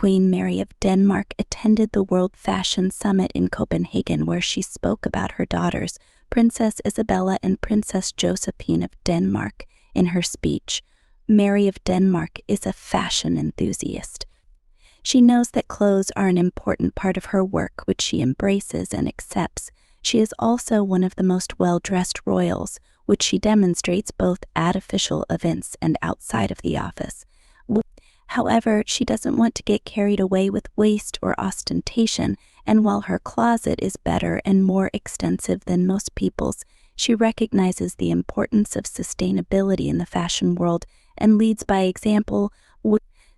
Queen Mary of Denmark attended the World Fashion Summit in Copenhagen, where she spoke about her daughters, Princess Isabella and Princess Josephine of Denmark. In her speech, Mary of Denmark is a fashion enthusiast. She knows that clothes are an important part of her work, which she embraces and accepts. She is also one of the most well-dressed royals, which she demonstrates both at official events and outside of the office. However, she doesn't want to get carried away with waste or ostentation, and while her closet is better and more extensive than most people's, she recognizes the importance of sustainability in the fashion world and leads by example.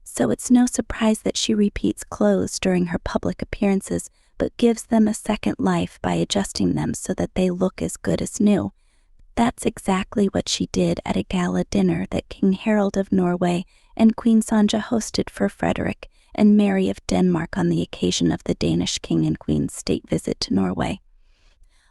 So it's no surprise that she repeats clothes during her public appearances, but gives them a second life by adjusting them so that they look as good as new. That's exactly what she did at a gala dinner that King Harald of Norway and Queen Sonja hosted for Frederick and Mary of Denmark on the occasion of the Danish King and Queen's state visit to Norway.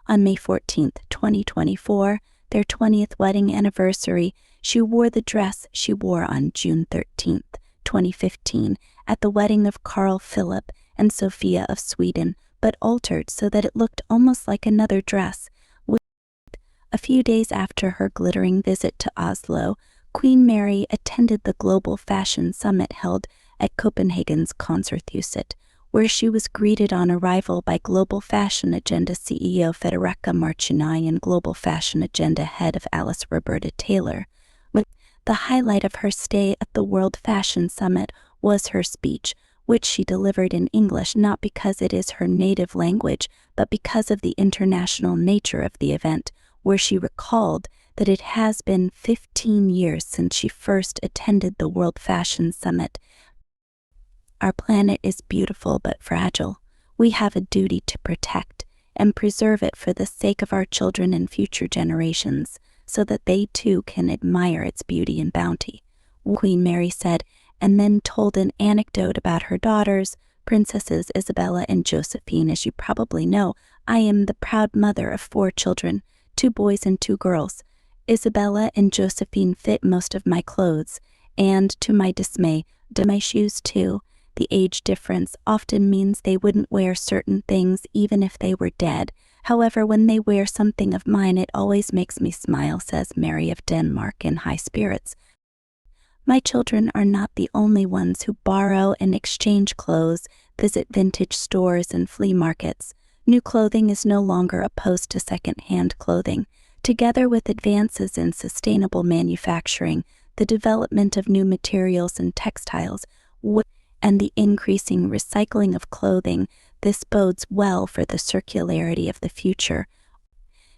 On May 14, 2024, their 20th wedding anniversary, she wore the dress she wore on June 13, 2015, at the wedding of Carl Philip and Sophia of Sweden, but altered so that it looked almost like another dress. A few days after her glittering visit to Oslo, Queen Mary attended the Global Fashion Summit held at Copenhagen's Konserthuset, where she was greeted on arrival by Global Fashion Agenda CEO Federica Marchionai and Global Fashion Agenda head of Alice Roberta Taylor. The highlight of her stay at the World Fashion Summit was her speech, which she delivered in English not because it is her native language, but because of the international nature of the event, where she recalled that it has been 15 years since she first attended the World Fashion Summit. Our planet is beautiful but fragile. We have a duty to protect and preserve it for the sake of our children and future generations, so that they too can admire its beauty and bounty, Queen Mary said, and then told an anecdote about her daughters, Princesses Isabella and Josephine. As you probably know, I am the proud mother of 4 children, 2 boys and 2 girls. Isabella and Josephine fit most of my clothes, and to my dismay, my shoes too. The age difference often means they wouldn't wear certain things even if they were dead. However, when they wear something of mine, it always makes me smile, says Mary of Denmark in high spirits. My children are not the only ones who borrow and exchange clothes, visit vintage stores and flea markets. New clothing is no longer opposed to second-hand clothing. Together with advances in sustainable manufacturing, the development of new materials and textiles, and the increasing recycling of clothing, this bodes well for the circularity of the future.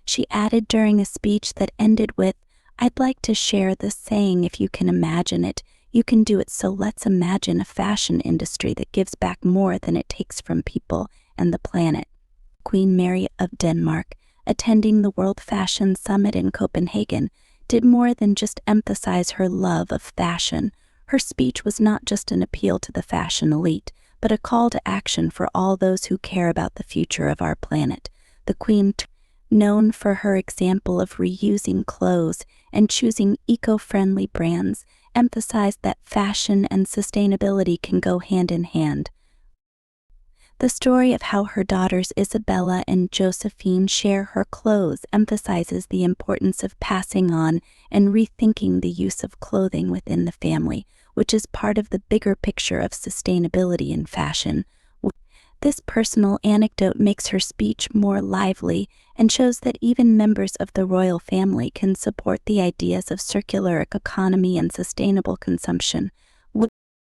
She added during a speech that ended with, "I'd like to share this saying, if you can imagine it, you can do it, so let's imagine a fashion industry that gives back more than it takes from people and the planet." Queen Mary of Denmark, attending the World Fashion Summit in Copenhagen, did more than just emphasize her love of fashion. Her speech was not just an appeal to the fashion elite, but a call to action for all those who care about the future of our planet. The Queen, known for her example of reusing clothes and choosing eco-friendly brands, emphasized that fashion and sustainability can go hand in hand. The story of how her daughters Isabella and Josephine share her clothes emphasizes the importance of passing on and rethinking the use of clothing within the family, which is part of the bigger picture of sustainability in fashion. This personal anecdote makes her speech more lively and shows that even members of the royal family can support the ideas of circular economy and sustainable consumption.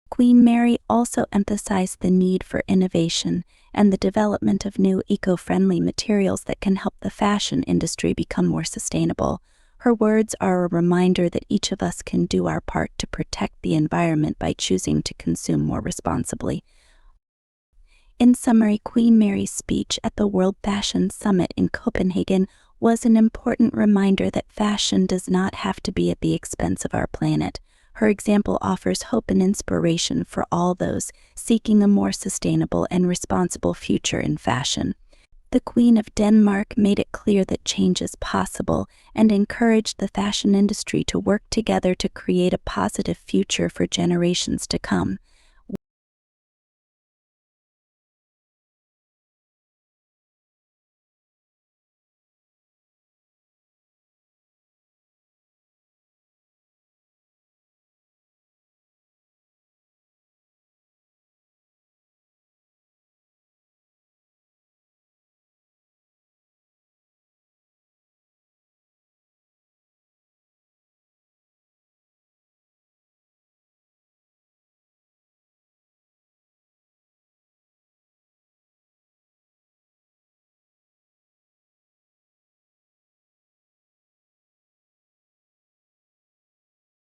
Queen Mary also emphasized the need for innovation and the development of new eco-friendly materials that can help the fashion industry become more sustainable. Her words are a reminder that each of us can do our part to protect the environment by choosing to consume more responsibly. In summary, Queen Mary's speech at the World Fashion Summit in Copenhagen was an important reminder that fashion does not have to be at the expense of our planet. Her example offers hope and inspiration for all those seeking a more sustainable and responsible future in fashion. The Queen of Denmark made it clear that change is possible and encouraged the fashion industry to work together to create a positive future for generations to come.